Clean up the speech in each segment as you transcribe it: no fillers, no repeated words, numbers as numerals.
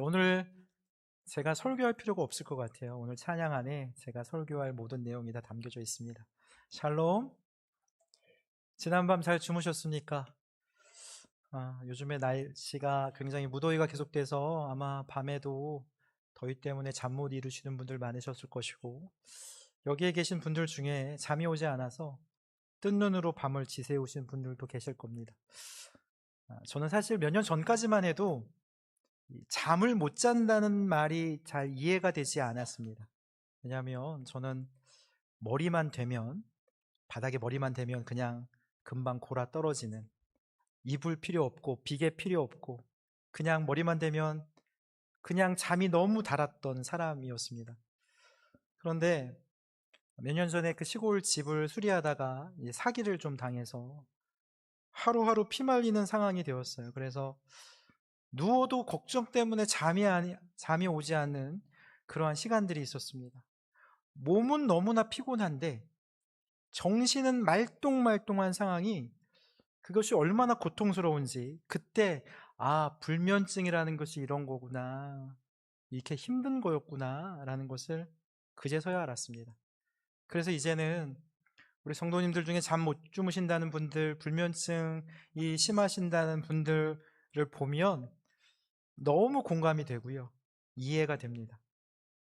오늘 제가 설교할 필요가 없을 것 같아요. 오늘 찬양 안에 제가 설교할 모든 내용이 다 담겨져 있습니다. 샬롬. 지난밤 잘 주무셨습니까? 요즘에 날씨가 굉장히 무더위가 계속돼서 아마 밤에도 더위 때문에 잠 못 이루시는 분들 많으셨을 것이고, 여기에 계신 분들 중에 잠이 오지 않아서 뜬 눈으로 밤을 지새우신 분들도 계실 겁니다. 저는 사실 몇 년 전까지만 해도 이 잠을 못 잔다는 말이 잘 이해가 되지 않았습니다. 왜냐하면 저는 머리만 되면, 바닥에 머리만 대면 그냥 금방 골아 떨어지는, 이불 필요 없고 비계 필요 없고 그냥 머리만 대면 그냥 잠이 너무 달았던 사람이었습니다. 그런데 몇 년 전에 그 시골 집을 수리하다가 사기를 좀 당해서 하루하루 피말리는 상황이 되었어요. 그래서 누워도 걱정 때문에 잠이 오지 않는 그러한 시간들이 있었습니다. 몸은 너무나 피곤한데 정신은 말똥말똥한 상황이, 그것이 얼마나 고통스러운지 그때 불면증이라는 것이 이런 거구나, 이렇게 힘든 거였구나 라는 것을 그제서야 알았습니다. 그래서 이제는 우리 성도님들 중에 잠 못 주무신다는 분들, 불면증이 심하신다는 분들을 보면 너무 공감이 되고요, 이해가 됩니다.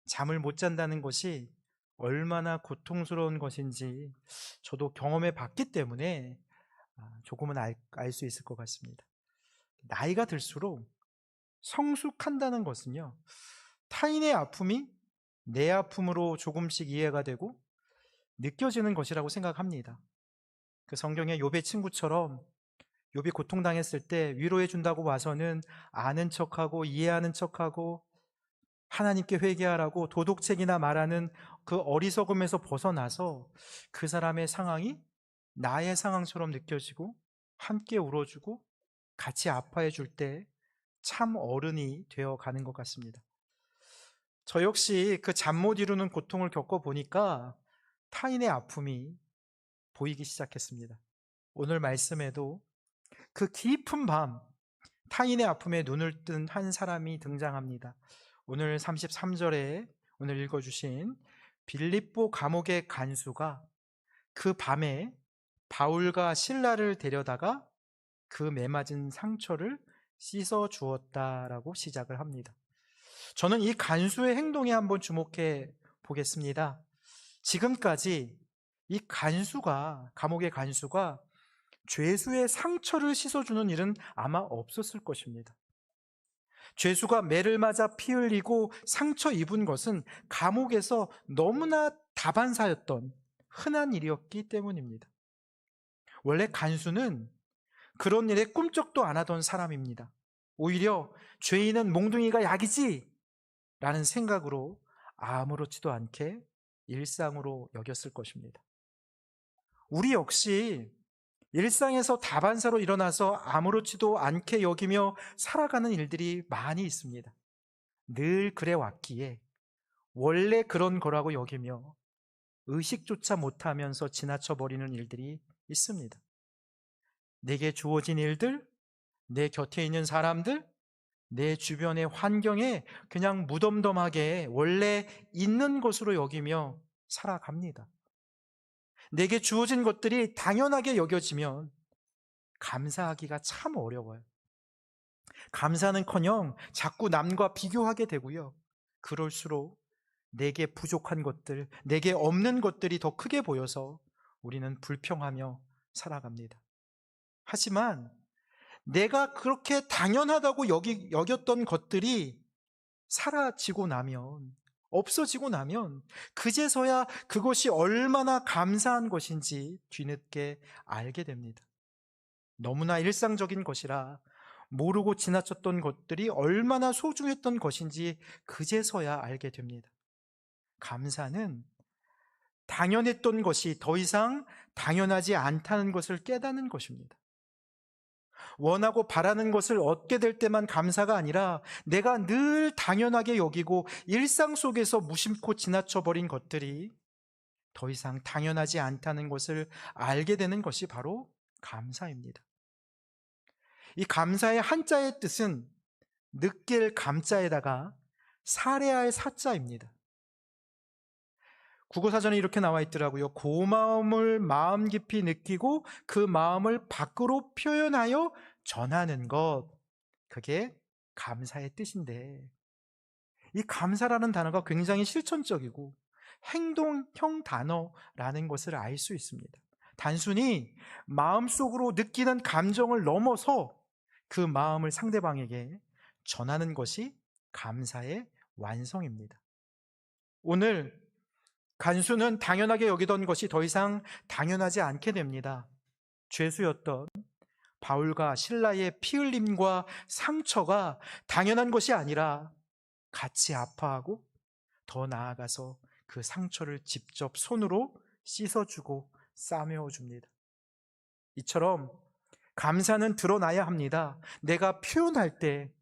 잠을 못 잔다는 것이 얼마나 고통스러운 것인지 저도 경험해 봤기 때문에 조금은 알 수 있을 것 같습니다. 나이가 들수록 성숙한다는 것은요, 타인의 아픔이 내 아픔으로 조금씩 이해가 되고 느껴지는 것이라고 생각합니다. 그 성경의 욥의 친구처럼 욥이 고통당했을 때 위로해 준다고 와서는 아는 척하고 이해하는 척하고 하나님께 회개하라고 도덕책이나 말하는 그 어리석음에서 벗어나서 그 사람의 상황이 나의 상황처럼 느껴지고 함께 울어주고 같이 아파해 줄 때 참 어른이 되어 가는 것 같습니다. 저 역시 그 잠 못 이루는 고통을 겪어보니까 타인의 아픔이 보이기 시작했습니다. 오늘 말씀에도 그 깊은 밤 타인의 아픔에 눈을 뜬 한 사람이 등장합니다. 오늘 33절에 오늘 읽어주신 빌립보 감옥의 간수가 그 밤에 바울과 실라를 데려다가 그 매맞은 상처를 씻어 주었다라고 시작을 합니다. 저는 이 간수의 행동에 한번 주목해 보겠습니다. 지금까지 이 감옥의 간수가 죄수의 상처를 씻어주는 일은 아마 없었을 것입니다. 죄수가 매를 맞아 피 흘리고 상처 입은 것은 감옥에서 너무나 다반사였던 흔한 일이었기 때문입니다. 원래 간수는 그런 일에 꿈쩍도 안 하던 사람입니다. 오히려 죄인은 몽둥이가 약이지 라는 생각으로 아무렇지도 않게 일상으로 여겼을 것입니다. 우리 역시 일상에서 다반사로 일어나서 아무렇지도 않게 여기며 살아가는 일들이 많이 있습니다. 늘 그래 왔기에 원래 그런 거라고 여기며 의식조차 못하면서 지나쳐 버리는 일들이 있습니다. 내게 주어진 일들, 내 곁에 있는 사람들, 내 주변의 환경에 그냥 무덤덤하게 원래 있는 것으로 여기며 살아갑니다. 내게 주어진 것들이 당연하게 여겨지면 감사하기가 참 어려워요. 감사는커녕 자꾸 남과 비교하게 되고요, 그럴수록 내게 부족한 것들, 내게 없는 것들이 더 크게 보여서 우리는 불평하며 살아갑니다. 하지만 내가 그렇게 당연하다고 여겼던 것들이 사라지고 나면, 없어지고 나면 그제서야 그것이 얼마나 감사한 것인지 뒤늦게 알게 됩니다. 너무나 일상적인 것이라 모르고 지나쳤던 것들이 얼마나 소중했던 것인지 그제서야 알게 됩니다. 감사는 당연했던 것이 더 이상 당연하지 않다는 것을 깨닫는 것입니다. 원하고 바라는 것을 얻게 될 때만 감사가 아니라 내가 늘 당연하게 여기고 일상 속에서 무심코 지나쳐버린 것들이 더 이상 당연하지 않다는 것을 알게 되는 것이 바로 감사입니다. 이 감사의 한자의 뜻은 느낄 감자에다가 사레할 사자입니다. 국어사전에 이렇게 나와 있더라고요. 고마움을 마음 깊이 느끼고 그 마음을 밖으로 표현하여 전하는 것, 그게 감사의 뜻인데, 이 감사라는 단어가 굉장히 실천적이고 행동형 단어라는 것을 알 수 있습니다. 단순히 마음속으로 느끼는 감정을 넘어서 그 마음을 상대방에게 전하는 것이 감사의 완성입니다. 오늘 간수는 당연하게 여기던 것이 더 이상 당연하지 않게 됩니다. 죄수였던 바울과 실라의 피 흘림과 상처가 당연한 것이 아니라 같이 아파하고 더 나아가서 그 상처를 직접 손으로 씻어주고 싸매어줍니다. 이처럼 감사는 드러나야 합니다. 내가 표현할 때,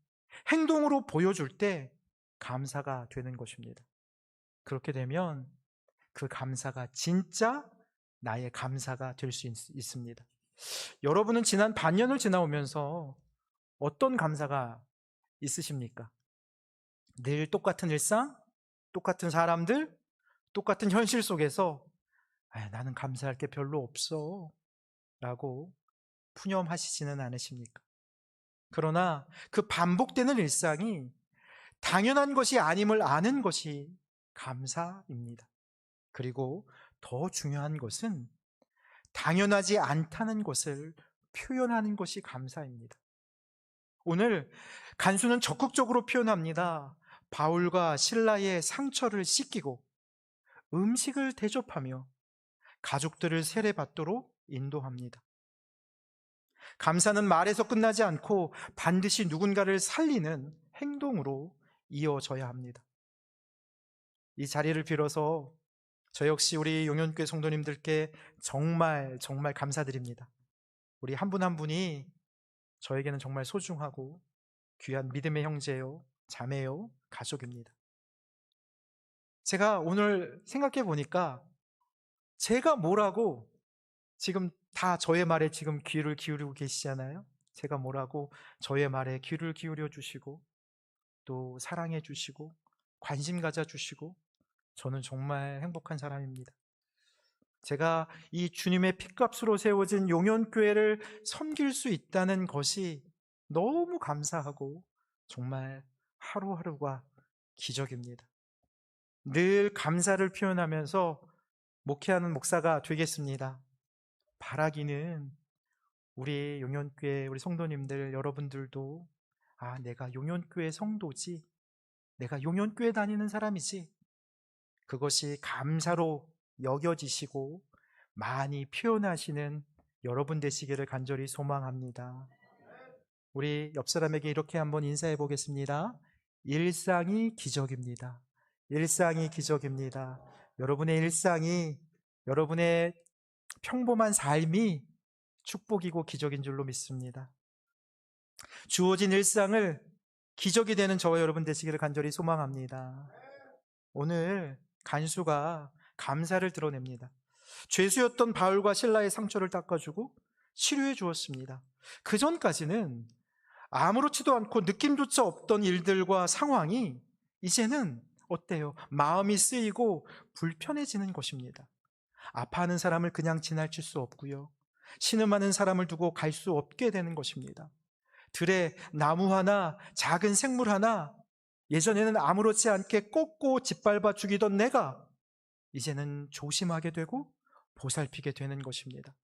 행동으로 보여줄 때 감사가 되는 것입니다. 그렇게 되면 그 감사가 진짜 나의 감사가 될 수 있습니다. 여러분은 지난 반년을 지나오면서 어떤 감사가 있으십니까? 늘 똑같은 일상, 똑같은 사람들, 똑같은 현실 속에서 나는 감사할 게 별로 없어 라고 푸념하시지는 않으십니까? 그러나 그 반복되는 일상이 당연한 것이 아님을 아는 것이 감사입니다. 그리고 더 중요한 것은 당연하지 않다는 것을 표현하는 것이 감사입니다. 오늘 간수는 적극적으로 표현합니다. 바울과 실라의 상처를 씻기고 음식을 대접하며 가족들을 세례받도록 인도합니다. 감사는 말에서 끝나지 않고 반드시 누군가를 살리는 행동으로 이어져야 합니다. 이 자리를 빌어서 저 역시 우리 용현교회 성도님들께 정말 감사드립니다. 우리 한 분 한 분이 저에게는 정말 소중하고 귀한 믿음의 형제요, 자매요, 가족입니다. 제가 오늘 생각해 보니까 제가 뭐라고 지금 다 저의 말에 지금 귀를 기울이고 계시잖아요. 제가 뭐라고 저의 말에 귀를 기울여 주시고 또 사랑해 주시고 관심 가져 주시고 저는 정말 행복한 사람입니다. 제가 이 주님의 핏값으로 세워진 용현교회를 섬길 수 있다는 것이 너무 감사하고 정말 하루하루가 기적입니다. 늘 감사를 표현하면서 목회하는 목사가 되겠습니다. 바라기는 우리 용현교회 우리 성도님들 여러분들도 내가 용현교회 성도지, 내가 용현교회 다니는 사람이지, 그것이 감사로 여겨지시고 많이 표현하시는 여러분 되시기를 간절히 소망합니다. 우리 옆 사람에게 이렇게 한번 인사해 보겠습니다. 일상이 기적입니다. 일상이 기적입니다. 여러분의 일상이, 여러분의 평범한 삶이 축복이고 기적인 줄로 믿습니다. 주어진 일상을 기적이 되는 저와 여러분 되시기를 간절히 소망합니다. 오늘 간수가 감사를 드러냅니다. 죄수였던 바울과 실라의 상처를 닦아주고 치료해 주었습니다. 그 전까지는 아무렇지도 않고 느낌조차 없던 일들과 상황이 이제는 어때요? 마음이 쓰이고 불편해지는 것입니다. 아파하는 사람을 그냥 지나칠 수 없고요, 신음하는 사람을 두고 갈 수 없게 되는 것입니다. 들에 나무 하나, 작은 생물 하나, 예전에는 아무렇지 않게 꺾고 짓밟아 죽이던 내가 이제는 조심하게 되고 보살피게 되는 것입니다.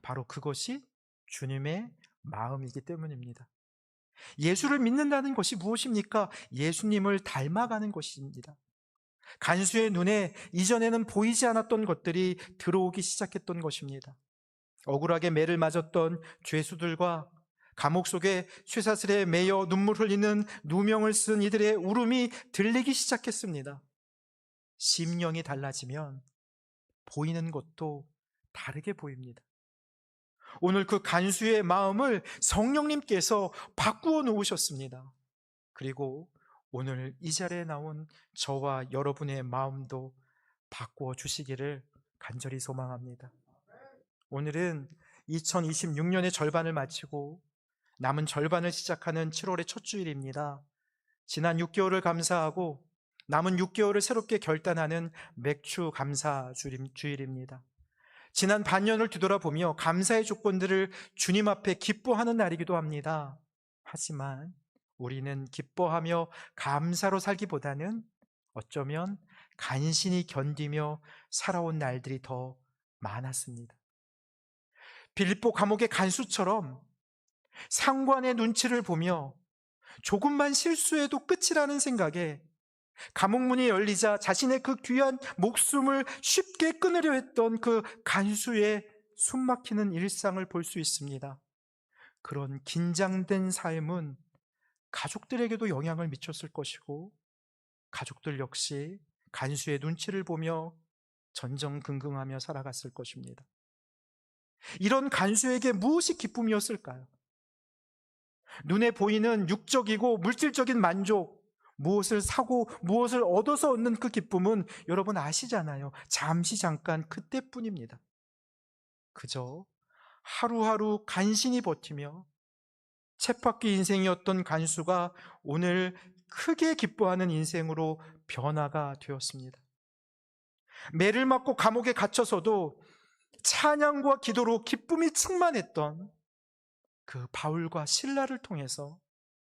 바로 그것이 주님의 마음이기 때문입니다. 예수를 믿는다는 것이 무엇입니까? 예수님을 닮아가는 것입니다. 간수의 눈에 이전에는 보이지 않았던 것들이 들어오기 시작했던 것입니다. 억울하게 매를 맞았던 죄수들과 감옥 속에 쇠사슬에 매여 눈물 흘리는 누명을 쓴 이들의 울음이 들리기 시작했습니다. 심령이 달라지면 보이는 것도 다르게 보입니다. 오늘 그 간수의 마음을 성령님께서 바꾸어 놓으셨습니다. 그리고 오늘 이 자리에 나온 저와 여러분의 마음도 바꾸어 주시기를 간절히 소망합니다. 오늘은 2026년의 절반을 마치고 남은 절반을 시작하는 7월의 첫 주일입니다. 지난 6개월을 감사하고 남은 6개월을 새롭게 결단하는 맥주 감사 주일입니다. 지난 반년을 뒤돌아보며 감사의 조건들을 주님 앞에 기뻐하는 날이기도 합니다. 하지만 우리는 기뻐하며 감사로 살기보다는 어쩌면 간신히 견디며 살아온 날들이 더 많았습니다. 빌립보 감옥의 간수처럼 상관의 눈치를 보며 조금만 실수해도 끝이라는 생각에 감옥문이 열리자 자신의 그 귀한 목숨을 쉽게 끊으려 했던 그 간수의 숨막히는 일상을 볼 수 있습니다. 그런 긴장된 삶은 가족들에게도 영향을 미쳤을 것이고, 가족들 역시 간수의 눈치를 보며 전전긍긍하며 살아갔을 것입니다. 이런 간수에게 무엇이 기쁨이었을까요? 눈에 보이는 육적이고 물질적인 만족, 무엇을 사고 무엇을 얻어서 얻는 그 기쁨은 여러분 아시잖아요. 잠시 잠깐 그때뿐입니다. 그저 하루하루 간신히 버티며 쳇바퀴 인생이었던 간수가 오늘 크게 기뻐하는 인생으로 변화가 되었습니다. 매를 맞고 감옥에 갇혀서도 찬양과 기도로 기쁨이 충만했던 그 바울과 실라를 통해서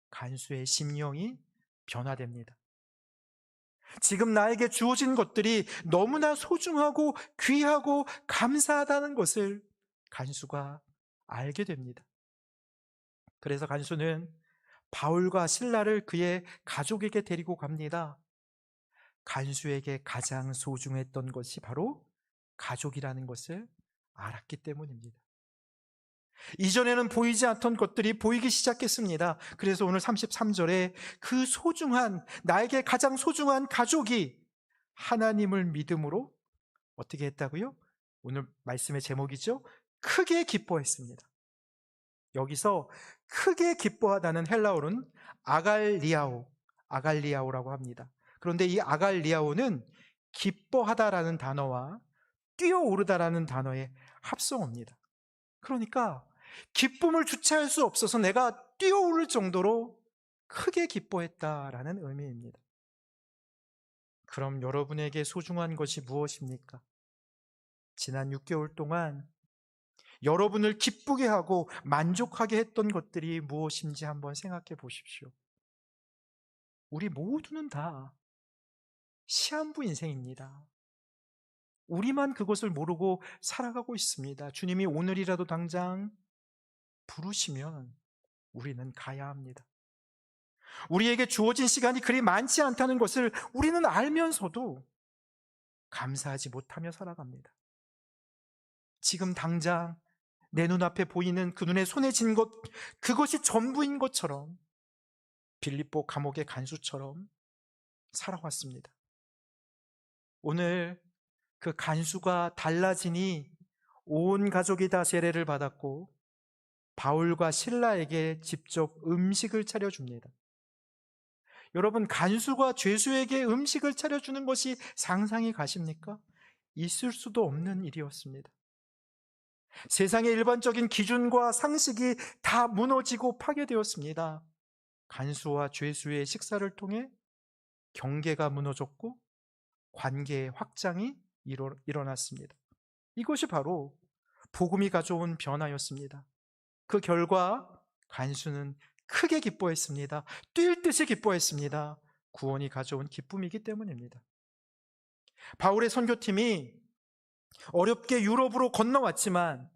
간수의 심령이 변화됩니다. 지금 나에게 주어진 것들이 너무나 소중하고 귀하고 감사하다는 것을 간수가 알게 됩니다. 그래서 간수는 바울과 실라를 그의 가족에게 데리고 갑니다. 간수에게 가장 소중했던 것이 바로 가족이라는 것을 알았기 때문입니다. 이전에는 보이지 않던 것들이 보이기 시작했습니다. 그래서 오늘 33절에 그 소중한, 나에게 가장 소중한 가족이 하나님을 믿음으로 어떻게 했다고요? 오늘 말씀의 제목이죠. 크게 기뻐했습니다. 여기서 크게 기뻐하다는 헬라어는 아갈리아오라고 합니다. 그런데 이 아갈리아오는 기뻐하다라는 단어와 뛰어오르다라는 단어의 합성어입니다. 그러니까 기쁨을 주체할 수 없어서 내가 뛰어오를 정도로 크게 기뻐했다라는 의미입니다. 그럼 여러분에게 소중한 것이 무엇입니까? 지난 6개월 동안 여러분을 기쁘게 하고 만족하게 했던 것들이 무엇인지 한번 생각해 보십시오. 우리 모두는 다 시한부 인생입니다. 우리만 그것을 모르고 살아가고 있습니다. 주님이 오늘이라도 당장 부르시면 우리는 가야 합니다. 우리에게 주어진 시간이 그리 많지 않다는 것을 우리는 알면서도 감사하지 못하며 살아갑니다. 지금 당장 내 눈앞에 보이는 그 눈에 손에 쥔 것, 그것이 전부인 것처럼 빌립보 감옥의 간수처럼 살아왔습니다. 오늘 그 간수가 달라지니 온 가족이 다 세례를 받았고 바울과 실라에게 직접 음식을 차려줍니다. 여러분, 간수가 죄수에게 음식을 차려주는 것이 상상이 가십니까? 있을 수도 없는 일이었습니다. 세상의 일반적인 기준과 상식이 다 무너지고 파괴되었습니다. 간수와 죄수의 식사를 통해 경계가 무너졌고 관계의 확장이 일어났습니다. 이것이 바로 복음이 가져온 변화였습니다. 그 결과 간수는 크게 기뻐했습니다. 뛸 듯이 기뻐했습니다. 구원이 가져온 기쁨이기 때문입니다. 바울의 선교팀이 어렵게 유럽으로 건너왔지만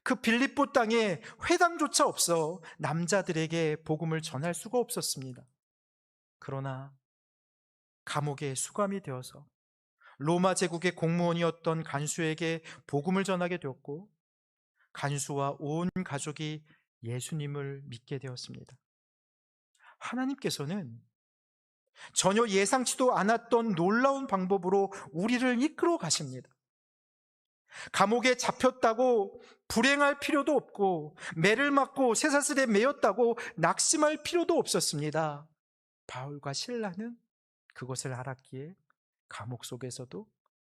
그 빌립보 땅에 회당조차 없어 남자들에게 복음을 전할 수가 없었습니다. 그러나 감옥에 수감이 되어서 로마 제국의 공무원이었던 간수에게 복음을 전하게 되었고 간수와 온 가족이 예수님을 믿게 되었습니다. 하나님께서는 전혀 예상치도 않았던 놀라운 방법으로 우리를 이끌어 가십니다. 감옥에 잡혔다고 불행할 필요도 없고 매를 맞고 쇠사슬에 매였다고 낙심할 필요도 없었습니다. 바울과 실라는 그것을 알았기에 감옥 속에서도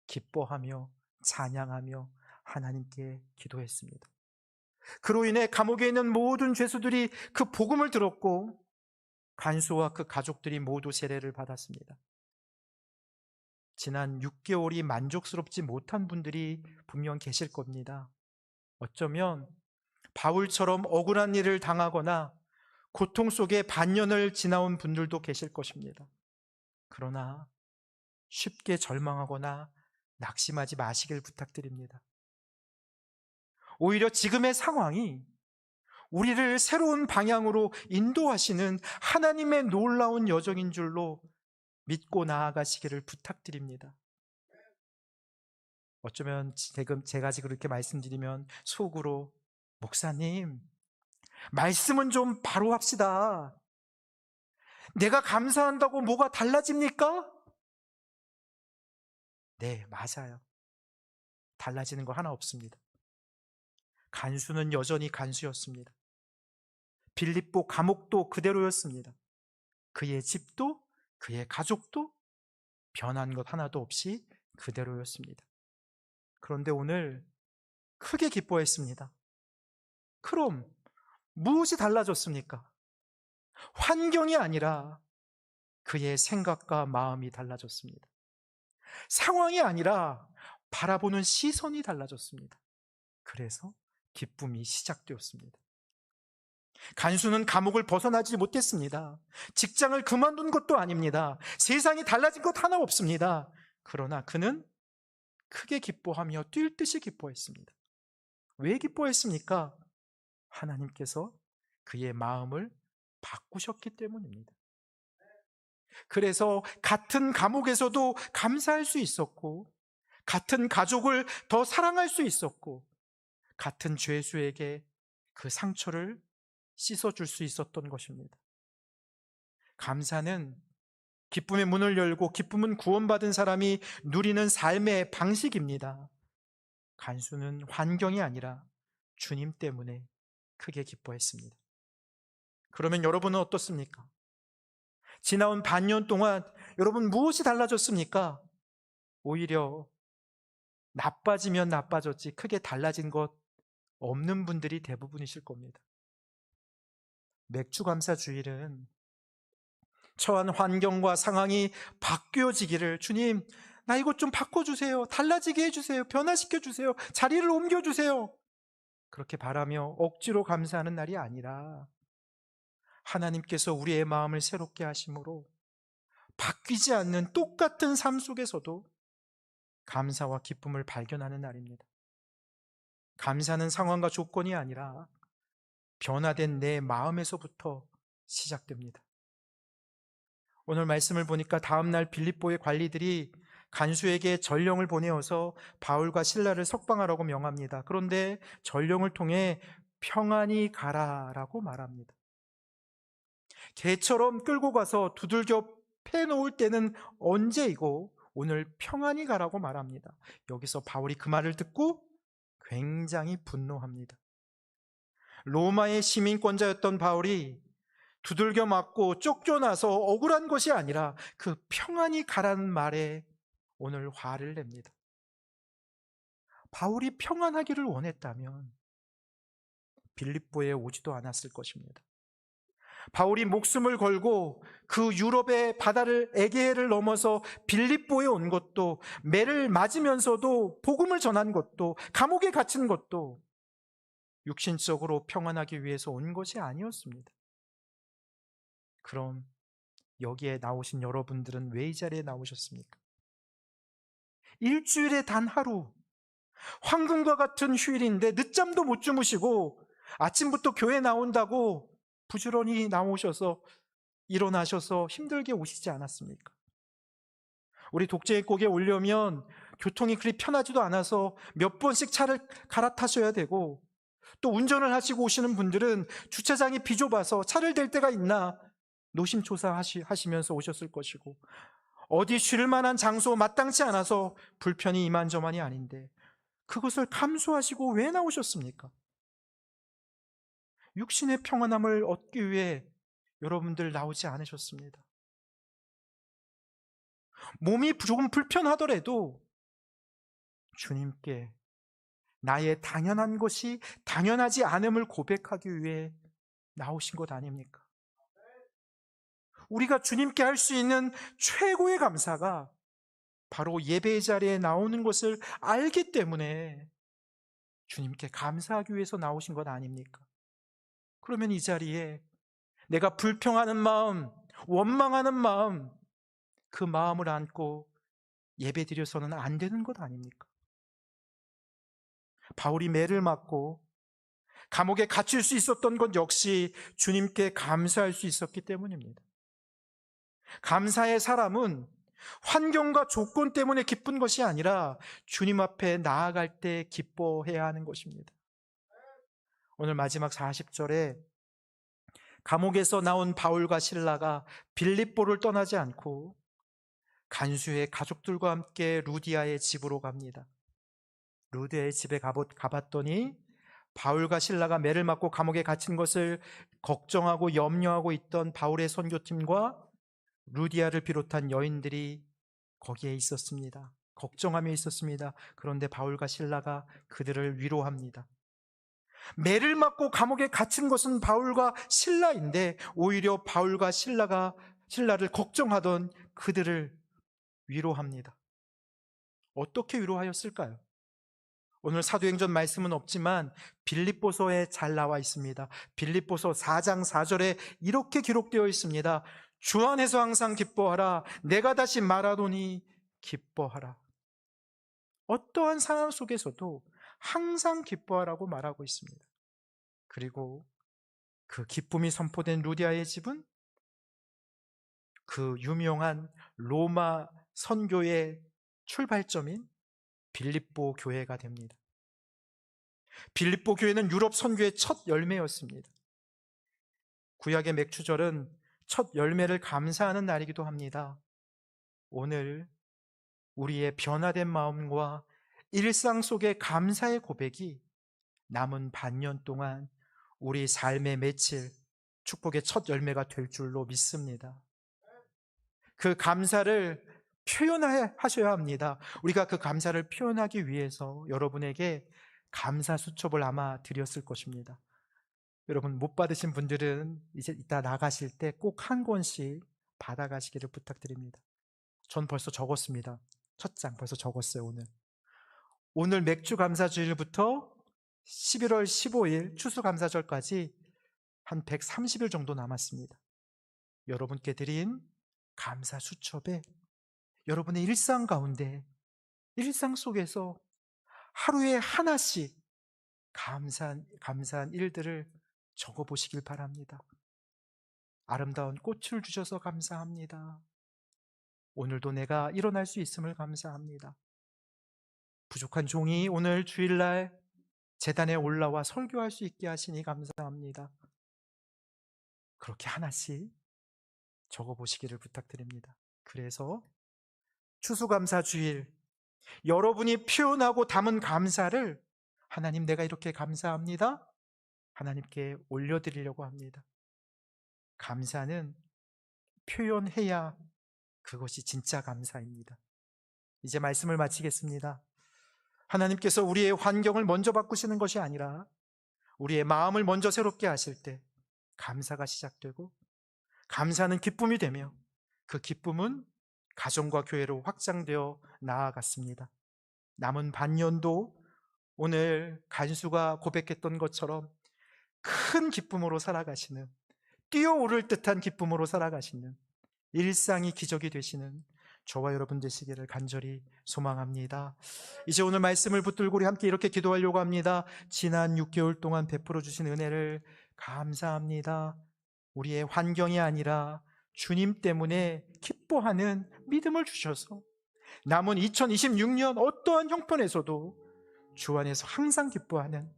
기뻐하며 찬양하며 하나님께 기도했습니다. 그로 인해 감옥에 있는 모든 죄수들이 그 복음을 들었고 간수와 그 가족들이 모두 세례를 받았습니다. 지난 6개월이 만족스럽지 못한 분들이 분명 계실 겁니다. 어쩌면 바울처럼 억울한 일을 당하거나 고통 속에 반년을 지나온 분들도 계실 것입니다. 그러나 쉽게 절망하거나 낙심하지 마시길 부탁드립니다. 오히려 지금의 상황이 우리를 새로운 방향으로 인도하시는 하나님의 놀라운 여정인 줄로 믿고 나아가시기를 부탁드립니다. 어쩌면 제가 지금 이렇게 말씀드리면 속으로 목사님, 말씀은 좀 바로 합시다. 내가 감사한다고 뭐가 달라집니까? 네, 맞아요. 달라지는 거 하나 없습니다. 간수는 여전히 간수였습니다. 빌립보 감옥도 그대로였습니다. 그의 집도 그의 가족도 변한 것 하나도 없이 그대로였습니다. 그런데 오늘 크게 기뻐했습니다. 그럼 무엇이 달라졌습니까? 환경이 아니라 그의 생각과 마음이 달라졌습니다. 상황이 아니라 바라보는 시선이 달라졌습니다. 그래서 기쁨이 시작되었습니다. 간수는 감옥을 벗어나지 못했습니다. 직장을 그만둔 것도 아닙니다. 세상이 달라진 것 하나 없습니다. 그러나 그는 크게 기뻐하며 뛸 듯이 기뻐했습니다. 왜 기뻐했습니까? 하나님께서 그의 마음을 바꾸셨기 때문입니다. 그래서 같은 감옥에서도 감사할 수 있었고, 같은 가족을 더 사랑할 수 있었고, 같은 죄수에게 그 상처를 씻어줄 수 있었던 것입니다. 감사는 기쁨의 문을 열고 기쁨은 구원받은 사람이 누리는 삶의 방식입니다. 간수는 환경이 아니라 주님 때문에 크게 기뻐했습니다. 그러면 여러분은 어떻습니까? 지나온 반년 동안 여러분 무엇이 달라졌습니까? 오히려 나빠지면 나빠졌지 크게 달라진 것 없는 분들이 대부분이실 겁니다. 맥주감사 주일은 처한 환경과 상황이 바뀌어지기를, 주님, 나 이것 좀 바꿔주세요. 달라지게 해주세요. 변화시켜주세요. 자리를 옮겨주세요. 그렇게 바라며 억지로 감사하는 날이 아니라 하나님께서 우리의 마음을 새롭게 하심으로 바뀌지 않는 똑같은 삶 속에서도 감사와 기쁨을 발견하는 날입니다. 감사는 상황과 조건이 아니라 변화된 내 마음에서부터 시작됩니다. 오늘 말씀을 보니까 다음날 빌립보의 관리들이 간수에게 전령을 보내어서 바울과 실라를 석방하라고 명합니다. 그런데 전령을 통해 평안히 가라라고 말합니다. 개처럼 끌고 가서 두들겨 패놓을 때는 언제이고 오늘 평안히 가라고 말합니다. 여기서 바울이 그 말을 듣고 굉장히 분노합니다. 로마의 시민권자였던 바울이 두들겨 맞고 쫓겨나서 억울한 것이 아니라 그 평안히 가라는 말에 오늘 화를 냅니다. 바울이 평안하기를 원했다면 빌립보에 오지도 않았을 것입니다. 바울이 목숨을 걸고 그 유럽의 바다를 에게해를 넘어서 빌립보에 온 것도, 매를 맞으면서도 복음을 전한 것도, 감옥에 갇힌 것도 육신적으로 평안하기 위해서 온 것이 아니었습니다. 그럼 여기에 나오신 여러분들은 왜 이 자리에 나오셨습니까? 일주일에 단 하루, 황금과 같은 휴일인데 늦잠도 못 주무시고 아침부터 교회 나온다고 부지런히 나오셔서 일어나셔서 힘들게 오시지 않았습니까? 우리 독재국에 오려면 교통이 그리 편하지도 않아서 몇 번씩 차를 갈아타셔야 되고, 또 운전을 하시고 오시는 분들은 주차장이 비좁아서 차를 댈 데가 있나 노심초사하시면서 오셨을 것이고, 어디 쉴 만한 장소 마땅치 않아서 불편이 이만저만이 아닌데 그것을 감수하시고 왜 나오셨습니까? 육신의 평안함을 얻기 위해 여러분들 나오지 않으셨습니다. 몸이 조금 불편하더라도 주님께 나의 당연한 것이 당연하지 않음을 고백하기 위해 나오신 것 아닙니까? 우리가 주님께 할 수 있는 최고의 감사가 바로 예배의 자리에 나오는 것을 알기 때문에 주님께 감사하기 위해서 나오신 것 아닙니까? 그러면 이 자리에 내가 불평하는 마음, 원망하는 마음, 그 마음을 안고 예배 드려서는 안 되는 것 아닙니까? 바울이 매를 맞고 감옥에 갇힐 수 있었던 것 역시 주님께 감사할 수 있었기 때문입니다. 감사의 사람은 환경과 조건 때문에 기쁜 것이 아니라 주님 앞에 나아갈 때 기뻐해야 하는 것입니다. 오늘 마지막 40절에 감옥에서 나온 바울과 실라가 빌립보를 떠나지 않고 간수의 가족들과 함께 루디아의 집으로 갑니다. 루디아의 집에 가봤더니 바울과 실라가 매를 맞고 감옥에 갇힌 것을 걱정하고 염려하고 있던 바울의 선교팀과 루디아를 비롯한 여인들이 거기에 있었습니다. 걱정하며 있었습니다. 그런데 바울과 실라가 그들을 위로합니다. 매를 맞고 감옥에 갇힌 것은 바울과 실라인데 오히려 바울과 실라를 걱정하던 그들을 위로합니다. 어떻게 위로하였을까요? 오늘 사도행전 말씀은 없지만 빌립보서에 잘 나와 있습니다. 빌립보서 4장 4절에 이렇게 기록되어 있습니다. 주 안에서 항상 기뻐하라. 내가 다시 말하노니 기뻐하라. 어떠한 상황 속에서도 항상 기뻐하라고 말하고 있습니다. 그리고 그 기쁨이 선포된 루디아의 집은 그 유명한 로마 선교의 출발점인 빌립보 교회가 됩니다. 빌립보 교회는 유럽 선교의 첫 열매였습니다. 구약의 맥주절은 첫 열매를 감사하는 날이기도 합니다. 오늘 우리의 변화된 마음과 일상 속의 감사의 고백이 남은 반년 동안 우리 삶에 맺힐 축복의 첫 열매가 될 줄로 믿습니다. 그 감사를 표현하셔야 합니다. 우리가 그 감사를 표현하기 위해서 여러분에게 감사 수첩을 아마 드렸을 것입니다. 여러분 못 받으신 분들은 이제 이따 나가실 때 꼭 한 권씩 받아가시기를 부탁드립니다. 전 벌써 적었습니다. 첫 장 벌써 적었어요. 오늘 맥주 감사주일부터 11월 15일 추수감사절까지 한 130일 정도 남았습니다. 여러분께 드린 감사 수첩에 여러분의 일상 가운데, 일상 속에서 하루에 하나씩 감사한 일들을 적어보시길 바랍니다. 아름다운 꽃을 주셔서 감사합니다. 오늘도 내가 일어날 수 있음을 감사합니다. 부족한 종이 오늘 주일날 제단에 올라와 설교할 수 있게 하시니 감사합니다. 그렇게 하나씩 적어보시기를 부탁드립니다. 그래서 추수감사 주일 여러분이 표현하고 담은 감사를 하나님 내가 이렇게 감사합니다. 하나님께 올려드리려고 합니다. 감사는 표현해야 그것이 진짜 감사입니다. 이제 말씀을 마치겠습니다. 하나님께서 우리의 환경을 먼저 바꾸시는 것이 아니라 우리의 마음을 먼저 새롭게 하실 때 감사가 시작되고 감사는 기쁨이 되며 그 기쁨은 가정과 교회로 확장되어 나아갔습니다. 남은 반년도 오늘 간수가 고백했던 것처럼 큰 기쁨으로 살아가시는, 뛰어오를 듯한 기쁨으로 살아가시는, 일상이 기적이 되시는 저와 여러분 되시기를 간절히 소망합니다. 이제 오늘 말씀을 붙들고 우리 함께 이렇게 기도하려고 합니다. 지난 6개월 동안 베풀어 주신 은혜를 감사합니다. 우리의 환경이 아니라 주님 때문에 기뻐하는 믿음을 주셔서 남은 2026년 어떠한 형편에서도 주 안에서 항상 기뻐하는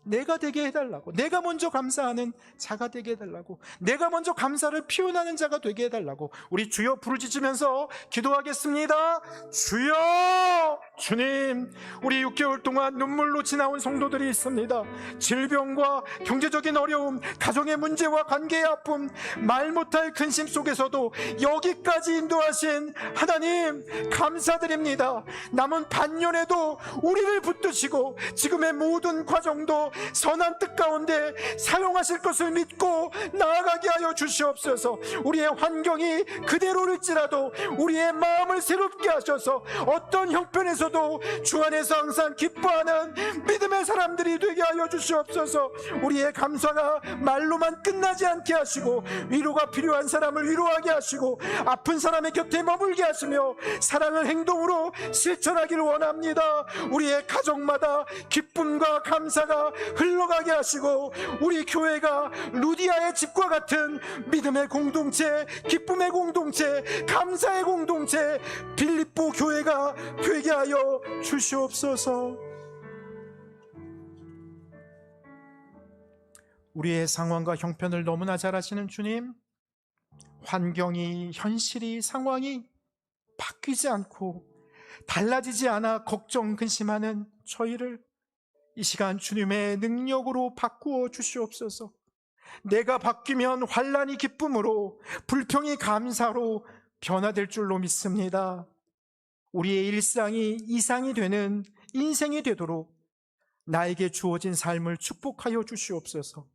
내가 되게 해달라고, 내가 먼저 감사하는 자가 되게 해달라고, 내가 먼저 감사를 표현하는 자가 되게 해달라고 우리 주여 부르짖으면서 기도하겠습니다. 주여, 주님, 우리 6개월 동안 눈물로 지나온 성도들이 있습니다. 질병과 경제적인 어려움, 가정의 문제와 관계의 아픔, 말 못할 근심 속에서도 여기까지 인도하신 하나님 감사드립니다. 남은 반년에도 우리를 붙드시고 지금의 모든 과정도 선한 뜻 가운데 사용하실 것을 믿고 나아가게 하여 주시옵소서. 우리의 환경이 그대로일지라도 우리의 마음을 새롭게 하셔서 어떤 형편에서도 주 안에서 항상 기뻐하는 믿음의 사람들이 되게 하여 주시옵소서. 우리의 감사가 말로만 끝나지 않게 하시고 위로가 필요한 사람을 위로하게 하시고 아픈 사람의 곁에 머물게 하시며 사랑을 행동으로 실천하기를 원합니다. 우리의 가정마다 기쁨과 감사가 흘러가게 하시고 우리 교회가 루디아의 집과 같은 믿음의 공동체, 기쁨의 공동체, 감사의 공동체, 빌립보 교회가 되게 하여 주시옵소서. 우리의 상황과 형편을 너무나 잘 아시는 주님, 환경이, 현실이, 상황이 바뀌지 않고 달라지지 않아 걱정, 근심하는 저희를 이 시간 주님의 능력으로 바꾸어 주시옵소서. 내가 바뀌면 환난이 기쁨으로, 불평이 감사로 변화될 줄로 믿습니다. 우리의 일상이 이상이 되는 인생이 되도록 나에게 주어진 삶을 축복하여 주시옵소서.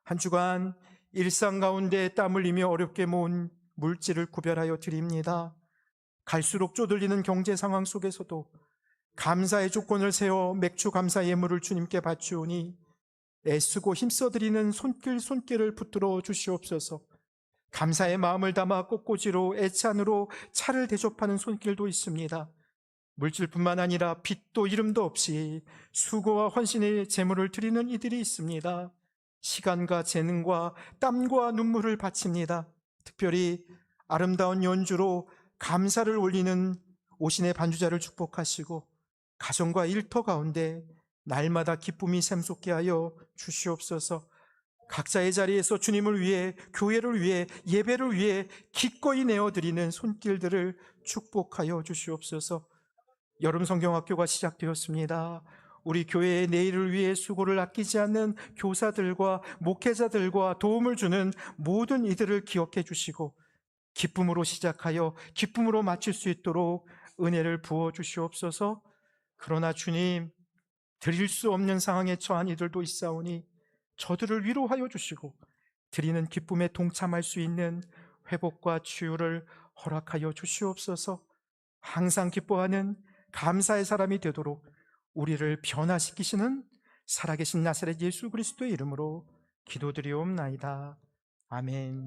한 주간 일상 가운데 땀 흘리며 어렵게 모은 물질을 구별하여 드립니다. 갈수록 쪼들리는 경제 상황 속에서도 감사의 조건을 세워 맥주 감사 예물을 주님께 바치오니 애쓰고 힘써드리는 손길을 붙들어 주시옵소서. 감사의 마음을 담아 꽃꽂이로 애찬으로 차를 대접하는 손길도 있습니다. 물질뿐만 아니라 빚도 이름도 없이 수고와 헌신의 제물을 드리는 이들이 있습니다. 시간과 재능과 땀과 눈물을 바칩니다. 특별히 아름다운 연주로 감사를 올리는 오신의 반주자를 축복하시고 가정과 일터 가운데 날마다 기쁨이 샘솟게 하여 주시옵소서. 각자의 자리에서 주님을 위해, 교회를 위해, 예배를 위해 기꺼이 내어드리는 손길들을 축복하여 주시옵소서. 여름 성경학교가 시작되었습니다. 우리 교회의 내일을 위해 수고를 아끼지 않는 교사들과 목회자들과 도움을 주는 모든 이들을 기억해 주시고 기쁨으로 시작하여 기쁨으로 마칠 수 있도록 은혜를 부어 주시옵소서. 그러나 주님, 드릴 수 없는 상황에 처한 이들도 있사오니 저들을 위로하여 주시고 드리는 기쁨에 동참할 수 있는 회복과 치유를 허락하여 주시옵소서. 항상 기뻐하는 감사의 사람이 되도록 우리를 변화시키시는 살아계신 나사렛 예수 그리스도의 이름으로 기도드리옵나이다. 아멘.